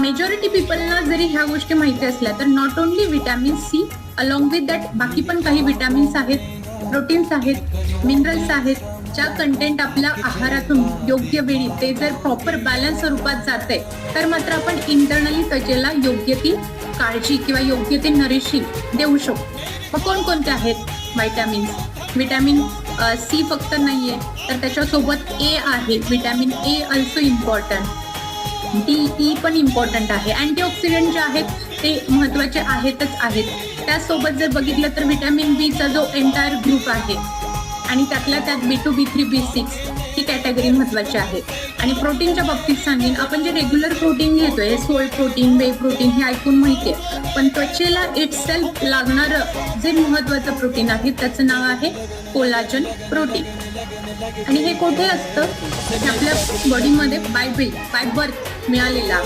Majority पीपलना जरी ह्या गोष्टी माहिती असल्या तर not only vitamin C along with that बाकी पण काही विटॅमिन्स आहेत, प्रोटीन्स आहेत, मिनरल्स आहेत, ज्या कंटेंट आपल्या आहारातून योग्य वेळी ते जर प्रॉपर बॅलन्स स्वरूपात जाते तर मात्र आपण इंटरनली त्वचेला योग्य ती काळजी किंवा योग्य ते नरिशिंग देऊ शकतो. मग कोणकोणते आहेत व्हिटॅमिन्स? व्हिटॅमिन सी फक्त नाहीये तर त्याच्यासोबत ए आहे, vitamin A also important. DE पण इम्पॉर्टंट आहे. अँटीऑक्सिडंट जे आहेत ते महत्वाचे आहेतच आहेत. त्यासोबत जर बघितलं तर व्हिटॅमिन बीचा जो एंटायर ग्रुप आहे आणि त्यातल्या त्यात B2, B3, B6 ही कॅटेगरी महत्वाची आहे. आणि प्रोटीनच्या बाबतीत सांगेन, आपण जे रेग्युलर प्रोटीन घेतोय, सोय प्रोटीन, वे प्रोटीन हे ऐकून माहितीये, पण त्वचेला इटसेल्फ लागणारं जे महत्वाचं प्रोटीन आहे त्याचं नाव आहे कोलाजन प्रोटीन. आणि हे कुठे असतं? आपल्या बॉडीमध्ये बाय बर्थ मिळालेला